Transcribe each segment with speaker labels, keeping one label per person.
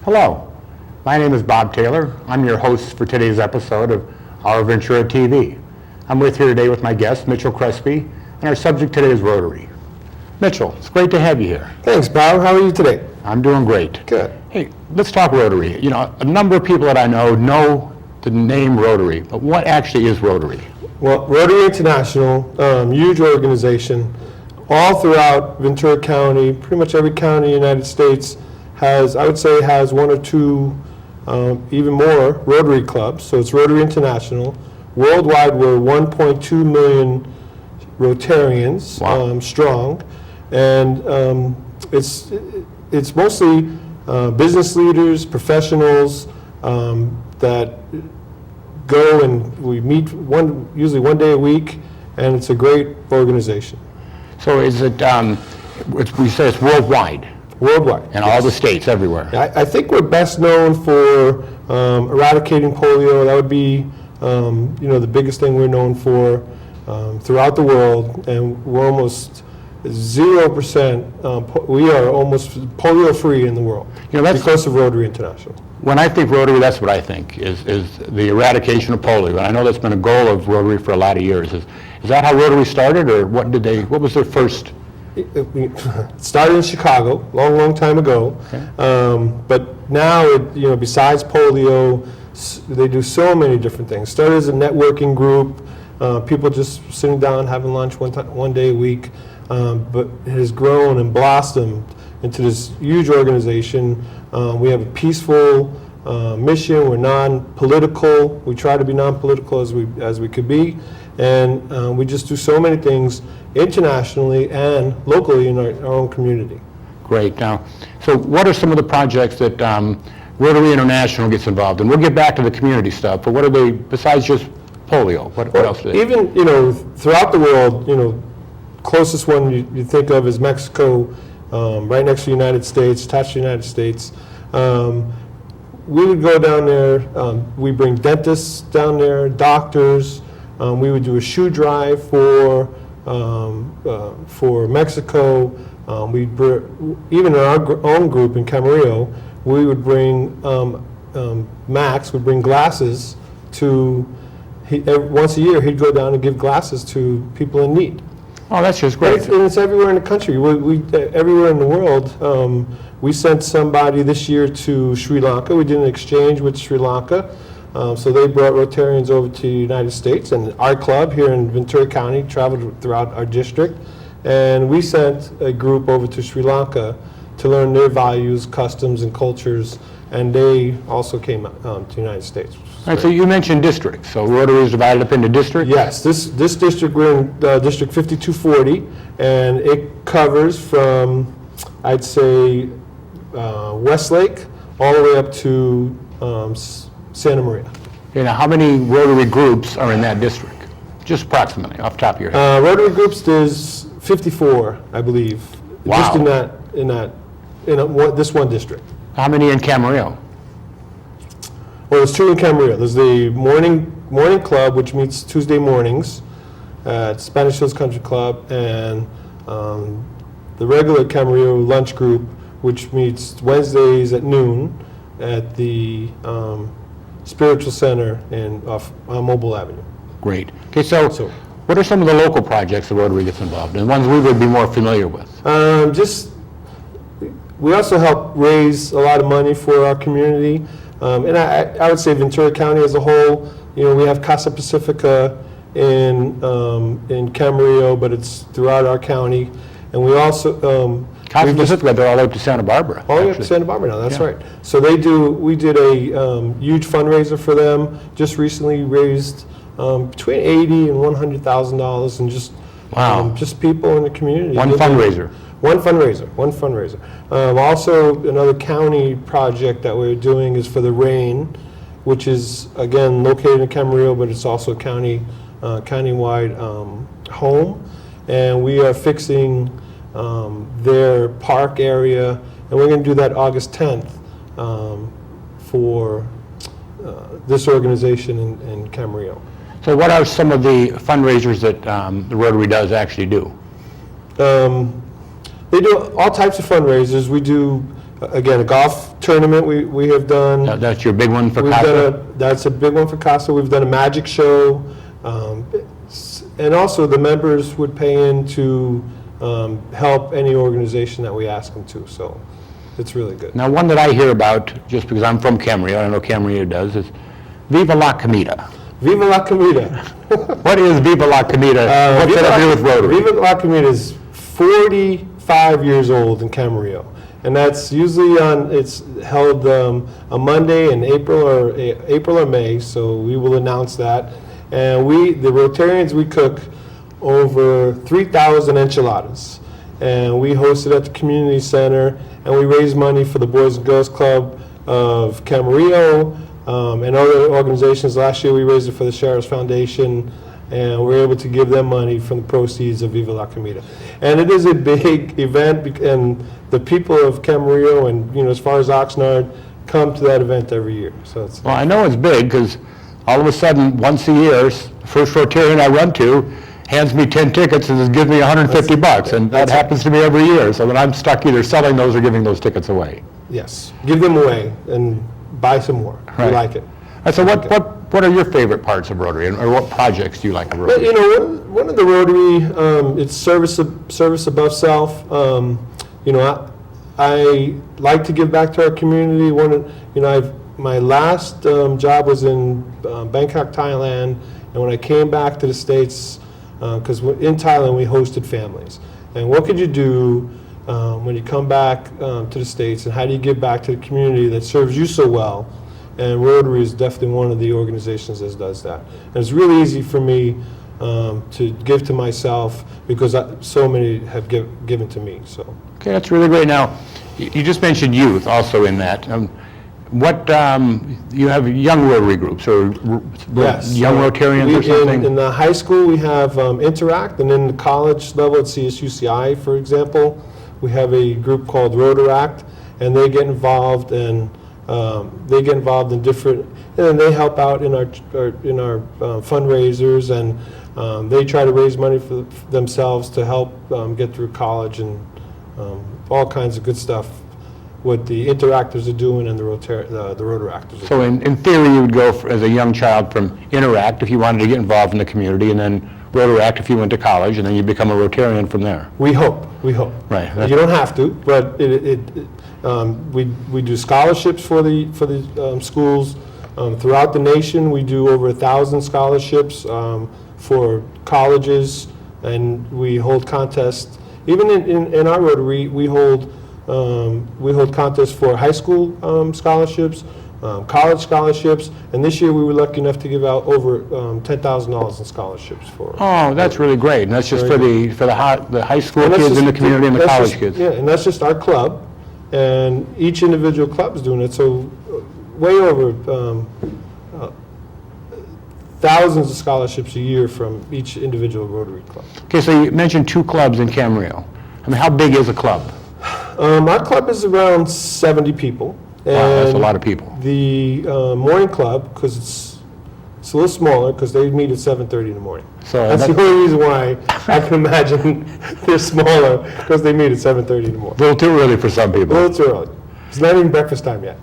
Speaker 1: Hello, my name is Bob Taylor. I'm your host for today's episode of Our Ventura TV. I'm with here today with my guest, Mitchell Crespi, and our subject today is Rotary. Mitchell, it's great to have you here.
Speaker 2: Thanks, Bob. How are you today?
Speaker 1: I'm doing great.
Speaker 2: Good.
Speaker 1: Hey, let's talk Rotary. You know, a number of people that I know the name Rotary, but what actually is Rotary?
Speaker 2: Well, Rotary International, huge organization, all throughout Ventura County, pretty much every county in the United States has, I would say, has one or two, even more Rotary clubs. So it's Rotary International. Worldwide, we're 1.2 million Rotarians.
Speaker 1: Wow.
Speaker 2: Strong, and it's mostly business leaders, professionals that go, and we meet usually one day a week, and it's a great organization.
Speaker 1: So is it, we say it's worldwide?
Speaker 2: Worldwide.
Speaker 1: In all the states, everywhere?
Speaker 2: I think we're best known for eradicating polio. That would be, the biggest thing we're known for throughout the world, and we're almost 0%, we are almost polio-free in the world because of Rotary International.
Speaker 1: When I think Rotary, that's what I think, is the eradication of polio. And I know that's been a goal of Rotary for a lot of years. Is that how Rotary started, or what was their first?
Speaker 2: It started in Chicago, long time ago. Okay. But now, besides polio, they do so many different things. Started as a networking group, people just sitting down, having lunch one day a week. But it has grown and blossomed into this huge organization. We have a peaceful mission. We're non-political. We try to be non-political as we could be, and we just do so many things internationally and locally in our own community.
Speaker 1: Great. Now, so what are some of the projects that Rotary International gets involved in? We'll get back to the community stuff, but what are they besides just polio? What else do they?
Speaker 2: Even throughout the world, closest one you think of is Mexico, right next to the United States, attached to the United States. We would go down there, we bring dentists down there, doctors. We would do a shoe drive for Mexico. Even in our own group in Camarillo, we would bring, Max would bring glasses to, once a year he'd go down and give glasses to people in need.
Speaker 1: Oh, that's just great.
Speaker 2: And it's everywhere in the country. Everywhere in the world. We sent somebody this year to Sri Lanka. We did an exchange with Sri Lanka. So they brought Rotarians over to the United States, and our club here in Ventura County traveled throughout our district. And we sent a group over to Sri Lanka to learn their values, customs, and cultures. And they also came to the United States.
Speaker 1: All right, so you mentioned districts. So Rotary is divided up into districts?
Speaker 2: Yes, this district, we're in District 5240, and it covers from, I'd say, Westlake all the way up to Santa Maria.
Speaker 1: Okay, now how many Rotary groups are in that district? Just approximately, off the top of your head.
Speaker 2: Rotary groups, there's 54, I believe.
Speaker 1: Wow.
Speaker 2: Just in this one district.
Speaker 1: How many in Camarillo?
Speaker 2: Well, there's two in Camarillo. There's the morning club, which meets Tuesday mornings at Spanish Hills Country Club, and the regular Camarillo lunch group, which meets Wednesdays at noon at the Spiritual Center on Mobile Avenue.
Speaker 1: Great. Okay, so what are some of the local projects that Rotary gets involved in, ones we would be more familiar with?
Speaker 2: We also help raise a lot of money for our community. And I would say Ventura County as a whole, we have Casa Pacifica in Camarillo, but it's throughout our county. And we also...
Speaker 1: Casa Pacifica, they're all out to Santa Barbara.
Speaker 2: All the way up to Santa Barbara now, that's right. So we did a huge fundraiser for them, just recently raised between $80,000 and $100,000, and just people in the community.
Speaker 1: One fundraiser.
Speaker 2: Also, another county project that we're doing is for the RAIN, which is, again, located in Camarillo, but it's also a countywide home. And we are fixing their park area, and we're going to do that August 10th for this organization in Camarillo.
Speaker 1: So what are some of the fundraisers that the Rotary does actually do?
Speaker 2: They do all types of fundraisers. We do again, a golf tournament we have done.
Speaker 1: That's your big one for
Speaker 2: We've
Speaker 1: CASA?
Speaker 2: done that's a big one for CASA. We've done a magic show. And also the members would pay in to help any organization that we ask them to. So it's really good.
Speaker 1: Now, one that I hear about, just because I'm from Camarillo, I know Camarillo does, is Viva la Comida.
Speaker 2: Viva la Comida.
Speaker 1: What is Viva la Comida? What's that to do with Rotary?
Speaker 2: Viva la Comida is 45 years old in Camarillo. And that's usually it's held a Monday in April or May, so we will announce that. And the Rotarians, we cook over 3,000 enchiladas. And we host it at the community center, and we raise money for the Boys and Girls Club of Camarillo and other organizations. Last year we raised it for the Sheriff's Foundation, and we were able to give them money from the proceeds of Viva la Comida. And it is a big event, and the people of Camarillo and, as far as Oxnard, come to that event every year. So it's
Speaker 1: Well, I know it's big because all of a sudden, once a year, the first Rotarian I run to hands me 10 tickets and gives me $150, and that happens to me every year. So then I'm stuck either selling those or giving those tickets away.
Speaker 2: yes, give them away and buy some more. We
Speaker 1: Right.
Speaker 2: like it.
Speaker 1: And so what are your favorite parts of Rotary, or what projects do you like of
Speaker 2: But,
Speaker 1: Rotary?
Speaker 2: one of the Rotary, it's service above self. I like to give back to our community. My last job was in Bangkok, Thailand, and when I came back to the States, because in Thailand we hosted families. And what could you do when you come back to the States, and how do you give back to the community that serves you so well? And Rotary is definitely one of the organizations that does that. And it's really easy for me to give to myself because so many have given to me. So.
Speaker 1: Okay, that's really great. Now, you just mentioned youth also in that. You have young Rotary groups or
Speaker 2: Yes.
Speaker 1: young Rotarians or something?
Speaker 2: In the high school, we have Interact, and in the college level at CSUCI, for example, we have a group called Rotaract, and they get involved in different, and they help out in our fundraisers, and they try to raise money for themselves to help get through college and all kinds of good stuff. What the Interactors are doing and the Rotaractors are doing.
Speaker 1: So in theory, you would go as a young child from Interact if you wanted to get involved in the community, and then Rotaract if you went to college, and then you become a Rotarian from there.
Speaker 2: We hope.
Speaker 1: Right.
Speaker 2: You don't have to, but we do scholarships for the schools throughout the nation. We do over 1,000 scholarships for colleges, and we hold contests. Even in our Rotary, we hold contests for high school scholarships, college scholarships, and this year we were lucky enough to give out over $10,000 in scholarships for.
Speaker 1: Oh, that's really great. And that's just for the high school
Speaker 2: And that's
Speaker 1: kids in the
Speaker 2: just-
Speaker 1: community and the
Speaker 2: that's
Speaker 1: college
Speaker 2: just-
Speaker 1: kids.
Speaker 2: Yeah, and that's just our club, and each individual club is doing it, so way over thousands of scholarships a year from each individual Rotary club.
Speaker 1: Okay, so you mentioned 2 clubs in Camarillo. I mean, how big is a club?
Speaker 2: Our club is around 70 people.
Speaker 1: Wow, that's a
Speaker 2: and
Speaker 1: lot of people.
Speaker 2: The morning club, because it's a little smaller, because they meet at 7:30 in the morning.
Speaker 1: So
Speaker 2: That's the only reason why I can imagine they're smaller, because they meet at 7:30 in the morning.
Speaker 1: A little too early for some
Speaker 2: A
Speaker 1: people.
Speaker 2: little too early. It's not even breakfast time yet.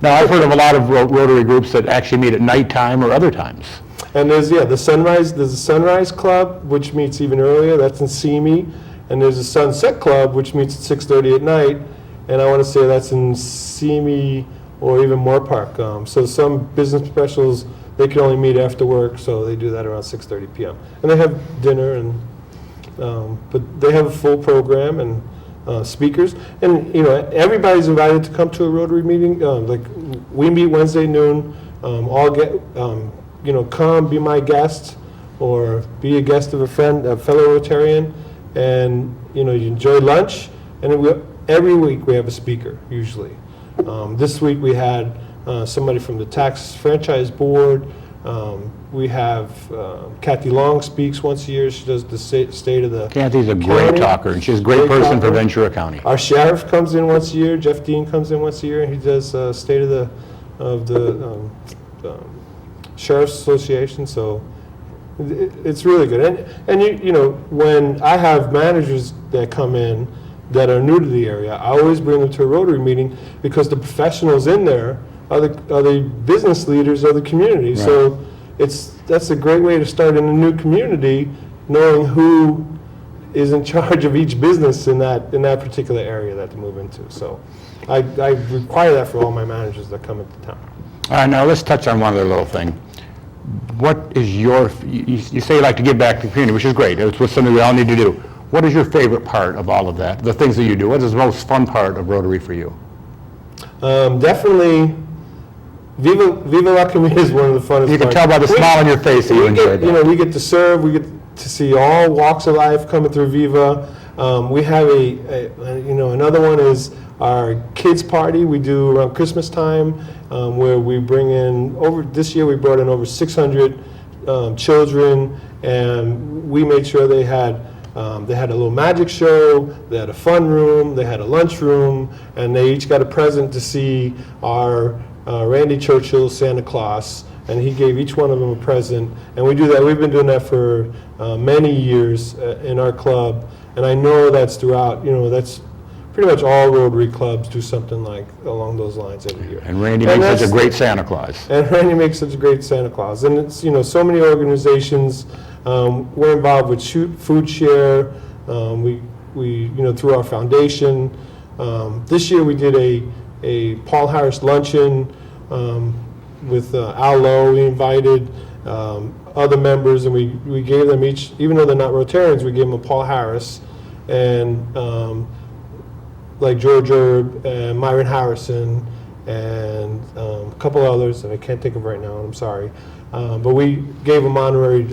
Speaker 1: Now, I've heard of a lot of Rotary groups that actually meet at nighttime or other times.
Speaker 2: And there's a Sunrise Club, which meets even earlier, that's in Simi. And there's a Sunset Club, which meets at 6:30 at night. And I want to say that's in Simi or even Moore Park. So some business professionals, they can only meet after work, so they do that around 6:30 p.m. And they have dinner, but they have a full program and speakers. And, everybody's invited to come to a Rotary meeting. Like, we meet Wednesday noon. All get, come, be my guest, or be a guest of a fellow Rotarian, and, you enjoy lunch. And every week we have a speaker, usually. This week we had somebody from the Tax Franchise Board. We have Kathy Long speaks once a year. She does the state of the
Speaker 1: Kathy's a great
Speaker 2: county.
Speaker 1: talker, and she's a great person for
Speaker 2: talker.
Speaker 1: Ventura County.
Speaker 2: Our sheriff comes in once a year. Jeff Dean comes in once a year, and he does state of the Sheriff's Association. So it's really good. And when I have managers that come in, that are new to the area, I always bring them to a Rotary meeting because the professionals in there are the business leaders of the community.
Speaker 1: Right.
Speaker 2: So that's a great way to start in a new community, knowing who is in charge of each business in that particular area that they move into. So I require that for all my managers that come into town.
Speaker 1: All right, now let's touch on one other little thing. What is you say you like to give back to the community, which is great. It's something we all need to do. What is your favorite part of all of that, the things that you do? What is the most fun part of Rotary for you?
Speaker 2: Definitely, Viva La Comida is one of the funnest
Speaker 1: You can
Speaker 2: parts.
Speaker 1: tell by the smile on your face that you enjoy that.
Speaker 2: We get to serve, we get to see all walks of life coming through Viva. We have another one is our kids party we do around Christmas time, where we bring in this year we brought in over 600 children, and we made sure they had a little magic show, they had a fun room, they had a lunch room, and they each got a present to see our Randy Churchill Santa Claus, and he gave each one of them a present. And we do that. We've been doing that for many years in our club, and I know that's throughout. That's pretty much all Rotary clubs do something like along those lines every year.
Speaker 1: And Randy makes such a great Santa Claus.
Speaker 2: And Randy makes such a great Santa Claus. And it's so many organizations. We're involved with Food Share. We through our foundation. This year we did a Paul Harris luncheon with Al Lowe. We invited other members, and we gave them each, even though they're not Rotarians, we gave them a Paul Harris, and like George Erb and Myron Harrison and a couple others, and I can't think of right now, I'm sorry. But we gave them honorary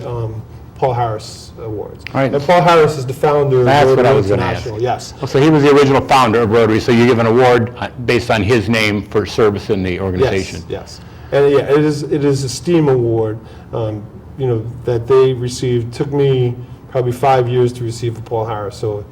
Speaker 2: Paul Harris awards.
Speaker 1: Right.
Speaker 2: And Paul Harris is the founder
Speaker 1: That's
Speaker 2: of
Speaker 1: what I
Speaker 2: Rotary
Speaker 1: was going to ask.
Speaker 2: International. Yes.
Speaker 1: Oh, so he was the original founder of Rotary, so you give an award based on his name for service in the organization.
Speaker 2: Yes. And yeah, it is a STEAM award, that they received. Took me probably 5 years to receive a Paul Harris, so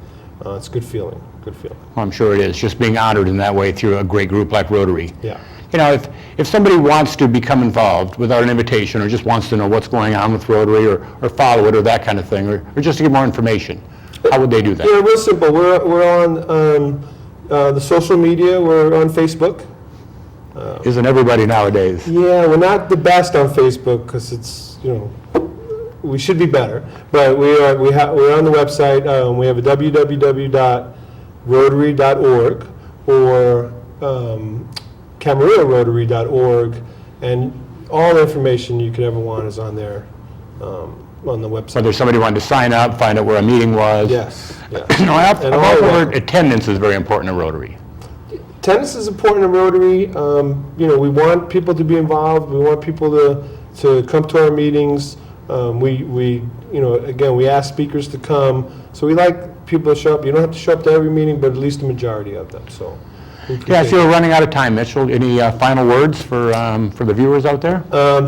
Speaker 2: it's a good feeling. Good feeling.
Speaker 1: Well, I'm sure it is, just being honored in that way through a great group like Rotary.
Speaker 2: Yeah.
Speaker 1: If somebody wants to become involved without an invitation, or just wants to know what's going on with Rotary, or follow it, or that kind of thing, or just to get more information, how would they do that?
Speaker 2: Yeah, real simple. We're on the social media. We're on Facebook.
Speaker 1: Isn't everybody nowadays?
Speaker 2: Yeah, we're not the best on Facebook because it's we should be better. But we're on the website. We have a www.rotary.org or CamarilloRotary.org, and all the information you could ever want is on there on the website.
Speaker 1: Whether somebody wanted to sign up, find out where a meeting was.
Speaker 2: Yes.
Speaker 1: I've also heard attendance is very important in Rotary.
Speaker 2: Attendance is important in Rotary. We want people to be involved. We want people to come to our meetings. We ask speakers to come. So we like people to show up. You don't have to show up to every meeting, but at least the majority of them. So.
Speaker 1: Yeah, so we're running out of time, Mitchell. Any final words for the viewers out there?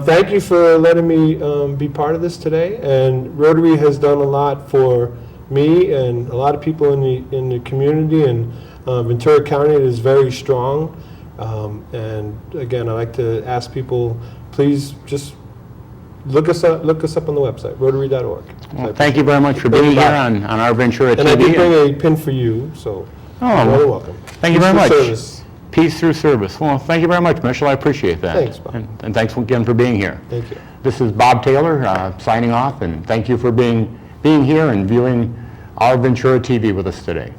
Speaker 2: Thank you for letting me be part of this today. And Rotary has done a lot for me and a lot of people in the community. And Ventura County is very strong. And again, I like to ask people, please just look us up on the website, Rotary.org.
Speaker 1: Well, thank you very much for being here on Our Ventura TV.
Speaker 2: And I did bring a pin for you, so you're more than welcome.
Speaker 1: Thank you very much.
Speaker 2: Service.
Speaker 1: Peace through service. Well, thank you very much, Mitchell. I appreciate that.
Speaker 2: Thanks, Bob.
Speaker 1: And thanks again for being here.
Speaker 2: Thank you.
Speaker 1: This is Bob Taylor signing off, and thank you for being here and viewing Our Ventura TV with us today.